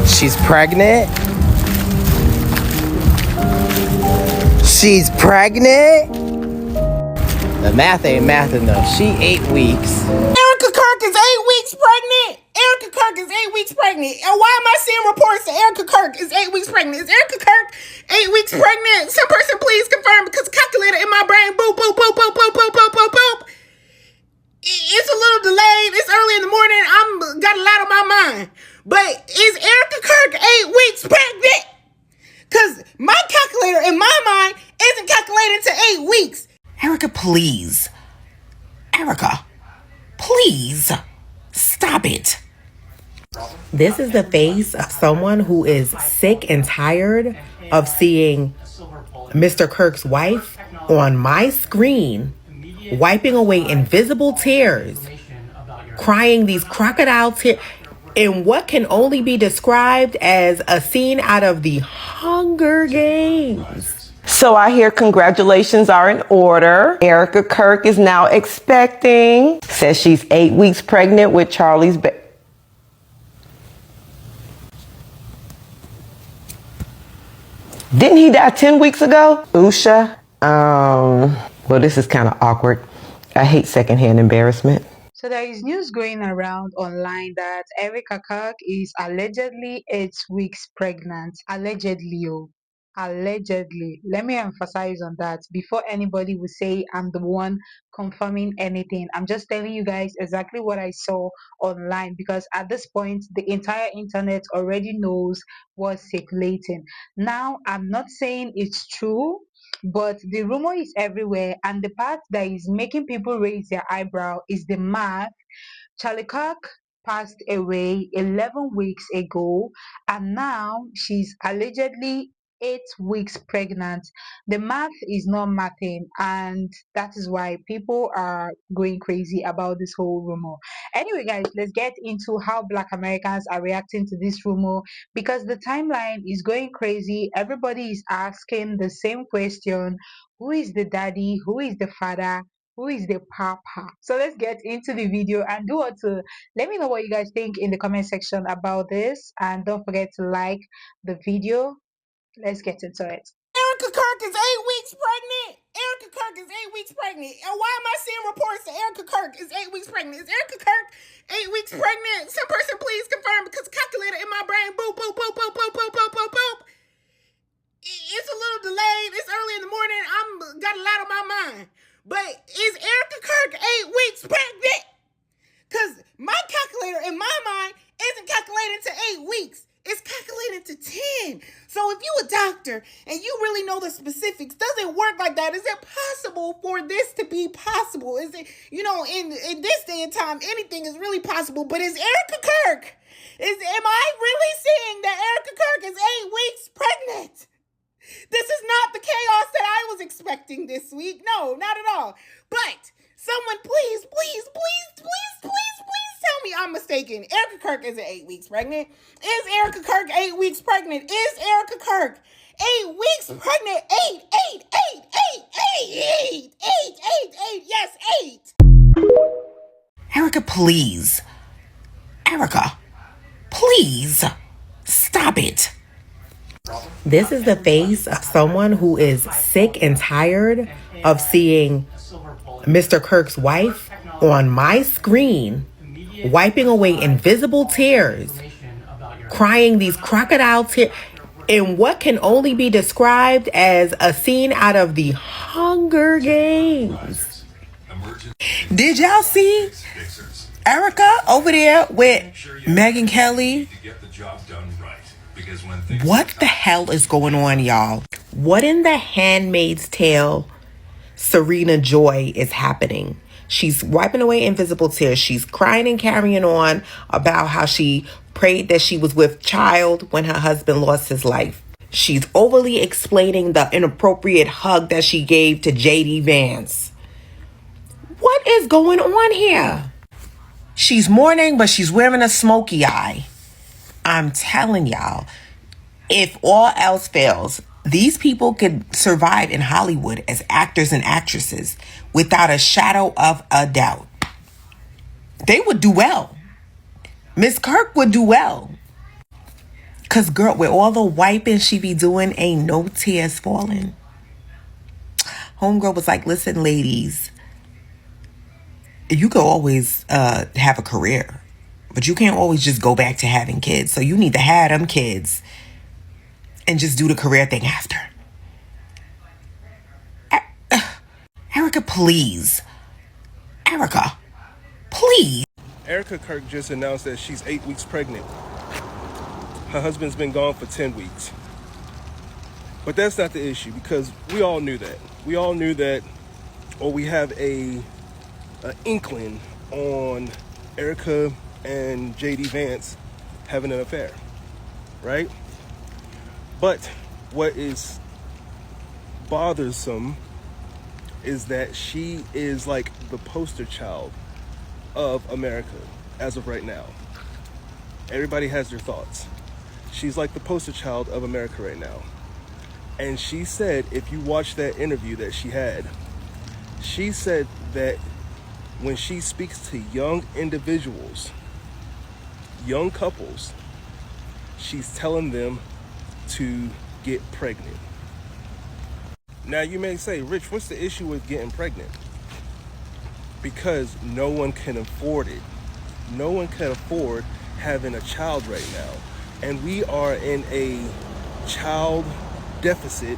She's pregnant. She's pregnant. The math ain't mathing though. She 8 weeks. Erika Kirk is 8 weeks pregnant. Erika Kirk is 8 weeks pregnant. And why am I seeing reports that Erika Kirk is 8 weeks pregnant? Is Erika Kirk 8 weeks pregnant? Some person please confirm, because calculator in my brain, boop, boop, boop, boop, boop, boop, boop, boop, boop. It's a little delayed. It's early in the morning. I'm got a lot on my mind. But is Erika Kirk 8 weeks pregnant? Because my calculator in my mind isn't calculating to 8 weeks. Erika, please. Erika, please. Stop it. This is the face of someone who is sick and tired of seeing Mr. Kirk's wife on my screen, wiping away invisible tears, crying these crocodile tears, in what can only be described as a scene out of the Hunger Games. So I hear congratulations are in order. Erika Kirk is now expecting. Says she's 8 weeks pregnant with Charlie's baby. Didn't he die 10 weeks ago? Usha. Well, this is kind of awkward. I hate secondhand embarrassment. So there is news going around online that Erika Kirk is allegedly 8 weeks pregnant. Allegedly, oh. Allegedly. Let me emphasize on that before anybody will say I'm the one confirming anything. I'm just telling you guys exactly what I saw online, because at this point the entire internet already knows what's circulating. Now, I'm not saying it's true, but the rumor is everywhere, and the part that is making people raise their eyebrow is the math. Charlie Kirk passed away 11 weeks ago, and now she's allegedly 8 weeks pregnant. The math is not mathing, and that is why people are going crazy about this whole rumor. Anyway, guys, let's get into how Black Americans are reacting to this rumor, because the timeline is going crazy. Everybody is asking the same question: who is the daddy? Who is the father? Who is the papa? So let's get into the video, and do want to let me know what you guys think in the comment section about this, and don't forget to like the video. Let's get into it. Erika Kirk is 8 weeks pregnant. Erika Kirk is 8 weeks pregnant. And why am I seeing reports that Erika Kirk is 8 weeks pregnant? Is Erika Kirk 8 weeks pregnant? Some person please confirm, because calculator in my brain, boop, boop, boop, boop, boop, boop, boop, boop, boop. It's a little delayed. It's early in the morning. I'm got a lot on my mind. But is Erika Kirk 8 weeks pregnant? Because my calculator in my mind isn't calculating to 8 weeks. It's calculated to 10. So if you a doctor and you really know the specifics, does it work like that? Is it possible for this to be possible? Is it, in this day and time, anything is really possible. But is Erika Kirk, am I really seeing that Erika Kirk is 8 weeks pregnant? This is not the chaos that I was expecting this week. No, not at all. But someone please tell me I'm mistaken. Erika Kirk isn't 8 weeks pregnant. Is Erika Kirk 8 weeks pregnant? Is Erika Kirk 8 weeks pregnant? 8. Yes, 8. Erika, please. Erika, please. Stop it. This is the face of someone who is sick and tired of seeing Mr. Kirk's wife on my screen, wiping away invisible tears, crying these crocodile tears, in what can only be described as a scene out of the Hunger Games. Did y'all see Erika over there with Megyn Kelly? What the hell is going on, y'all? What in the Handmaid's Tale Serena Joy is happening? She's wiping away invisible tears. She's crying and carrying on about how she prayed that she was with child when her husband lost his life. She's overly explaining the inappropriate hug that she gave to JD Vance. What is going on here? She's mourning, but she's wearing a smoky eye. I'm telling y'all, if all else fails, these people could survive in Hollywood as actors and actresses without a shadow of a doubt. They would do well. Miss Kirk would do well. Cause girl, with all the wiping she be doing, ain't no tears falling. Homegirl was like, listen, ladies, you could always have a career, but you can't always just go back to having kids. So you need to have them kids and just do the career thing after. Erika, please. Erika, please. Erika Kirk just announced that she's 8 weeks pregnant. Her husband's been gone for 10 weeks. But that's not the issue, because we all knew that. We all knew that, or we have an inkling on Erika and JD Vance having an affair, right? But what is bothersome is that she is like the poster child of America as of right now. Everybody has their thoughts. She's like the poster child of America right now. And she said, if you watch that interview that she had, she said that when she speaks to young individuals, young couples, she's telling them to get pregnant. Now you may say, Rich, what's the issue with getting pregnant? Because no one can afford it. No one can afford having a child right now. And we are in a child deficit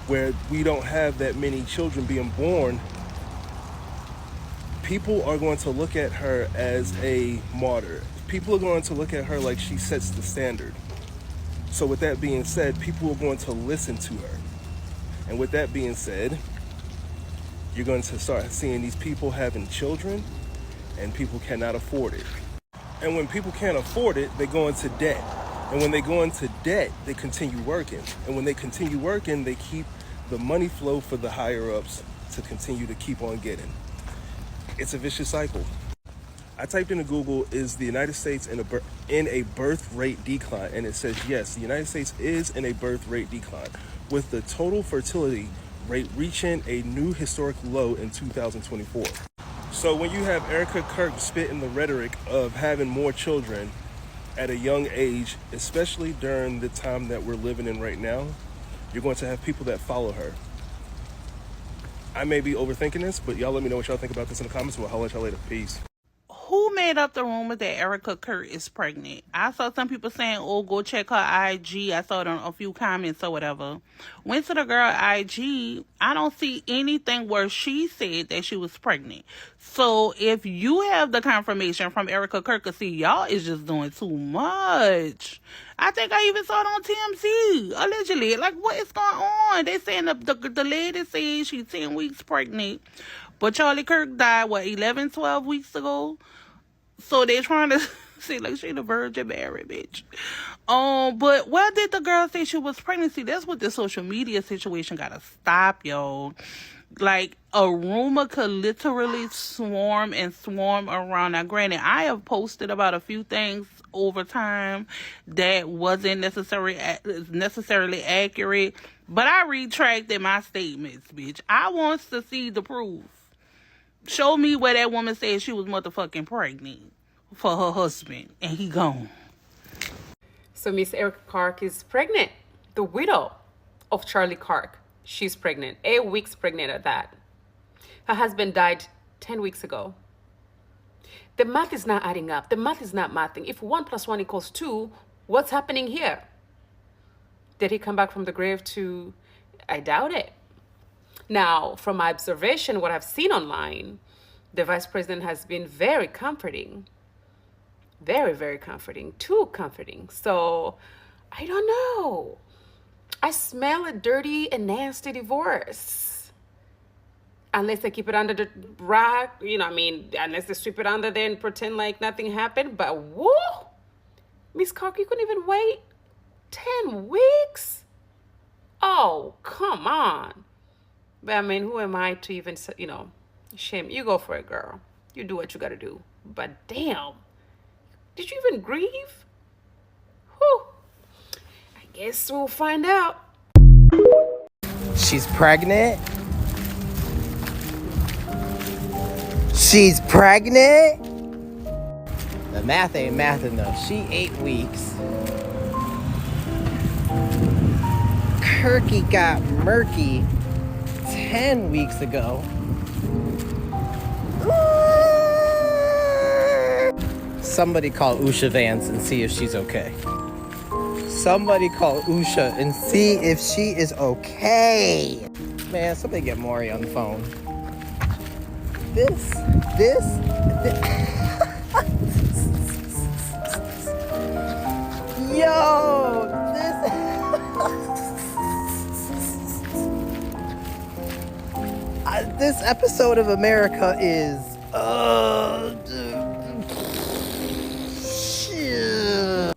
where we don't have that many children being born. People are going to look at her as a martyr. People are going to look at her like she sets the standard. So with that being said, people are going to listen to her. And with that being said, you're going to start seeing these people having children, and people cannot afford it. And when people can't afford it, they go into debt. And when they go into debt, they continue working. And when they continue working, they keep the money flow for the higher ups to continue to keep on getting. It's a vicious cycle. I typed into Google, is the United States in a birth rate decline? And it says, yes, the United States is in a birth rate decline, with the total fertility rate reaching a new historic low in 2024. So when you have Erika Kirk spitting the rhetoric of having more children at a young age, especially during the time that we're living in right now, you're going to have people that follow her. I may be overthinking this, but y'all let me know what y'all think about this in the comments, and we'll holler at y'all later. Peace. Who made up the rumor that Erika Kirk is pregnant? I saw some people saying, oh, go check her IG. I saw it on a few comments or whatever. Went to the girl IG. I don't see anything where she said that she was pregnant. So if you have the confirmation from Erika Kirk, see, y'all is just doing too much. I think I even saw it on TMZ, allegedly. Like, what is going on? They saying the lady says she's 10 weeks pregnant. But Charlie Kirk died, 11, 12 weeks ago? So they trying to say like she the Virgin Mary, bitch. But where did the girl say she was pregnant? See, that's what the social media situation gotta stop, yo. Like, a rumor could literally swarm around. Now, granted, I have posted about a few things over time that wasn't necessarily accurate, but I retracted my statements, bitch. I wants to see the proof. Show me where that woman said she was motherfucking pregnant for her husband, and he gone. So Miss Erika Kirk is pregnant. The widow of Charlie Kirk. She's pregnant. 8 weeks pregnant at that. Her husband died 10 weeks ago. The math is not adding up. The math is not mathing. If 1 + 1 = 2, what's happening here? Did he come back from the grave to... I doubt it. Now, from my observation, what I've seen online, the vice president has been very comforting. Very, very comforting. Too comforting. So, I don't know. I smell a dirty and nasty divorce. Unless they keep it under the rug, unless they sweep it under there and pretend like nothing happened. But woo! Miss Kirk, you couldn't even wait 10 weeks? Oh, come on. But who am I to even, shame? You go for it, girl. You do what you gotta do. But damn, did you even grieve? Whew. I guess we'll find out. She's pregnant. She's pregnant. The math ain't mathing though. She 8 weeks. turkey got murky 10 weeks ago. Somebody call Usha Vance and see if she's okay. Somebody call Usha and see if she is okay. Man, somebody get Maury on the phone. This. Yo, this episode of America is shit.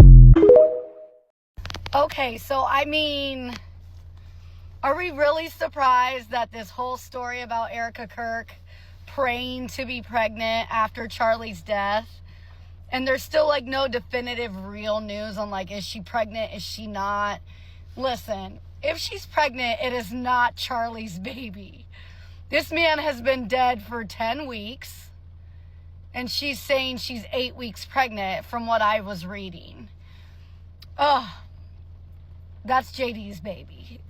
Okay, so I mean, are we really surprised that this whole story about Erika Kirk praying to be pregnant after Charlie's death, and there's still like no definitive real news on like, is she pregnant, is she not? Listen, if she's pregnant, it is not Charlie's baby. This man has been dead for 10 weeks, and she's saying she's 8 weeks pregnant from what I was reading. Ugh. That's JD's baby.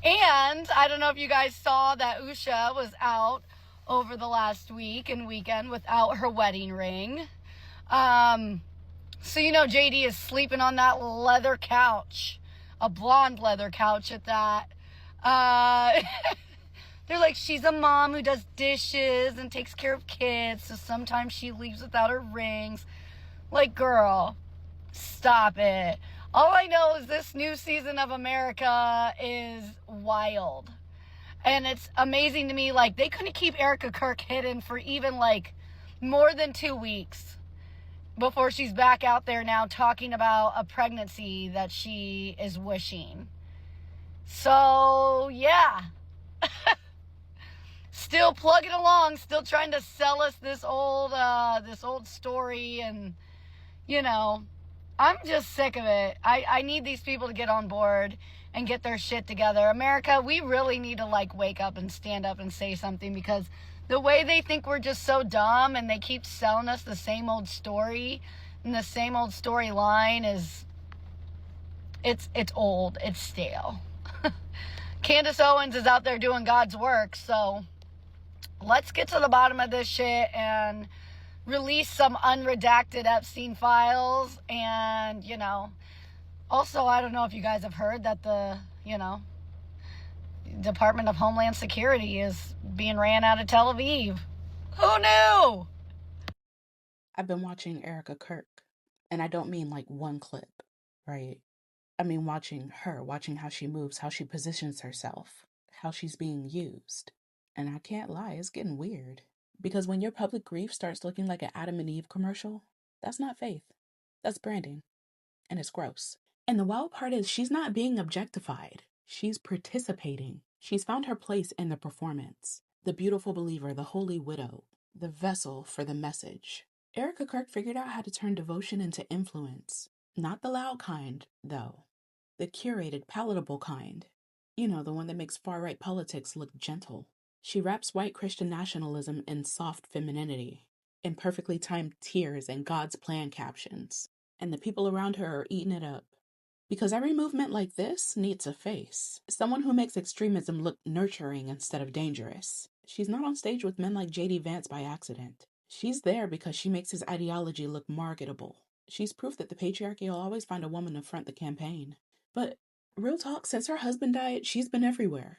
And I don't know if you guys saw that Usha was out over the last week and weekend without her wedding ring. So, you know, JD is sleeping on that leather couch, a blonde leather couch at that. They're like, she's a mom who does dishes and takes care of kids, so sometimes she leaves without her rings. Like, girl, stop it. All I know is this new season of America is wild. And it's amazing to me, like, they couldn't keep Erika Kirk hidden for even, like, more than 2 weeks before she's back out there now talking about a pregnancy that she is wishing. So, yeah. Still plugging along, still trying to sell us this old story, and, you know, I'm just sick of it. I need these people to get on board and get their shit together. America, we really need to, like, wake up and stand up and say something, because the way they think we're just so dumb and they keep selling us the same old story and the same old storyline is, it's old, it's stale. Candace Owens is out there doing God's work, so let's get to the bottom of this shit and release some unredacted Epstein files. And, you know, also, I don't know if you guys have heard that the, you know, Department of Homeland Security is being ran out of Tel Aviv. Who knew? I've been watching Erika Kirk, and I don't mean like one clip, right? I mean watching her, watching how she moves, how she positions herself, how she's being used. And I can't lie, it's getting weird. Because when your public grief starts looking like an Adam and Eve commercial, that's not faith. That's branding. And it's gross. And the wild part is she's not being objectified. She's participating. She's found her place in the performance. The beautiful believer, the holy widow, the vessel for the message. Erika Kirk figured out how to turn devotion into influence. Not the loud kind, though. The curated, palatable kind. You know, the one that makes far-right politics look gentle. She wraps white Christian nationalism in soft femininity, in perfectly timed tears and God's plan captions. And the people around her are eating it up. Because every movement like this needs a face. Someone who makes extremism look nurturing instead of dangerous. She's not on stage with men like JD Vance by accident. She's there because she makes his ideology look marketable. She's proof that the patriarchy will always find a woman to front the campaign. But real talk, since her husband died, she's been everywhere.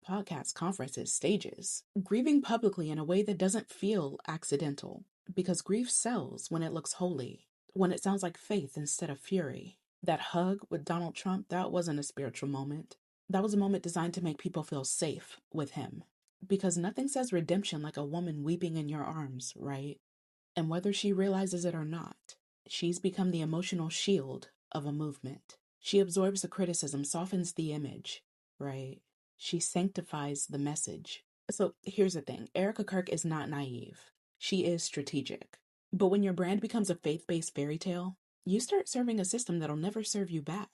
Podcasts, conferences, stages. Grieving publicly in a way that doesn't feel accidental. Because grief sells when it looks holy. When it sounds like faith instead of fury. That hug with Donald Trump, that wasn't a spiritual moment. That was a moment designed to make people feel safe with him. Because nothing says redemption like a woman weeping in your arms, right? And whether she realizes it or not, she's become the emotional shield of a movement. She absorbs the criticism, softens the image, right? She sanctifies the message. So here's the thing. Erika Kirk is not naive. She is strategic. But when your brand becomes a faith-based fairy tale, you start serving a system that'll never serve you back.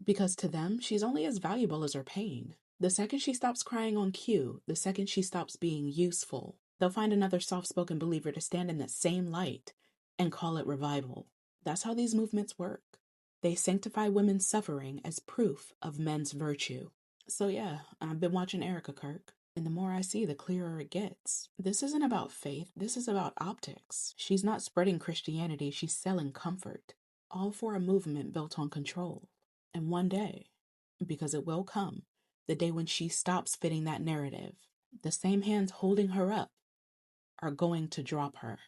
Because to them, she's only as valuable as her pain. The second she stops crying on cue, the second she stops being useful, they'll find another soft-spoken believer to stand in that same light and call it revival. That's how these movements work. They sanctify women's suffering as proof of men's virtue. So yeah, I've been watching Erika Kirk, and the more I see, the clearer it gets. This isn't about faith, this is about optics. She's not spreading Christianity, she's selling comfort. All for a movement built on control. And one day, because it will come, the day when she stops fitting that narrative, the same hands holding her up are going to drop her.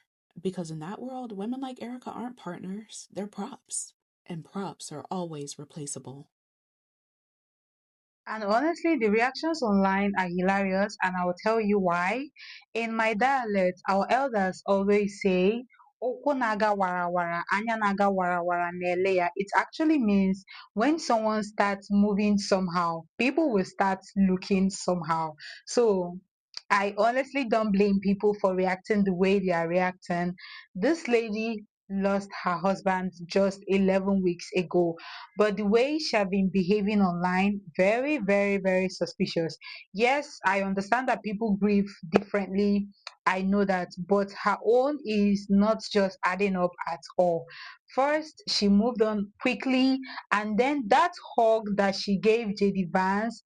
Because in that world, women like Erika aren't partners, they're props. And props are always replaceable. And honestly, the reactions online are hilarious, and I will tell you why. In my dialect, our elders always say, "Oko naga wara wara, anya naga wara wara neleya." It actually means when someone starts moving somehow, people will start looking somehow. So I honestly don't blame people for reacting the way they are reacting. This lady lost her husband just 11 weeks ago, but the way she have been behaving online, very, very, very suspicious. Yes, I understand that people grieve differently. I know that, but her own is not just adding up at all. First, she moved on quickly, and then that hug that she gave JD Vance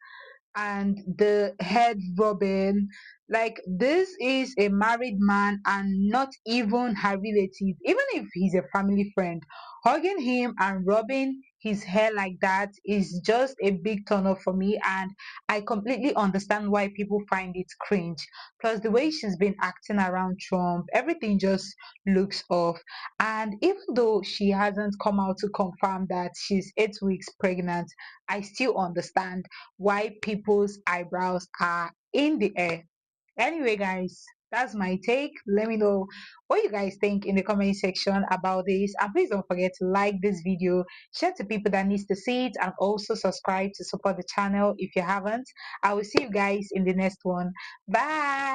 and the head rubbing, like this is a married man and not even her relative, even if he's a family friend. Hugging him and rubbing his hair like that is just a big turn off for me, and I completely understand why people find it cringe. Plus the way she's been acting around Trump, everything just looks off. And even though she hasn't come out to confirm that she's 8 weeks pregnant, I still understand why people's eyebrows are in the air. Anyway, guys, that's my take. Let me know what you guys think in the comment section about this. And please don't forget to like this video, share to people that needs to see it, and also subscribe to support the channel if you haven't. I will see you guys in the next one. Bye.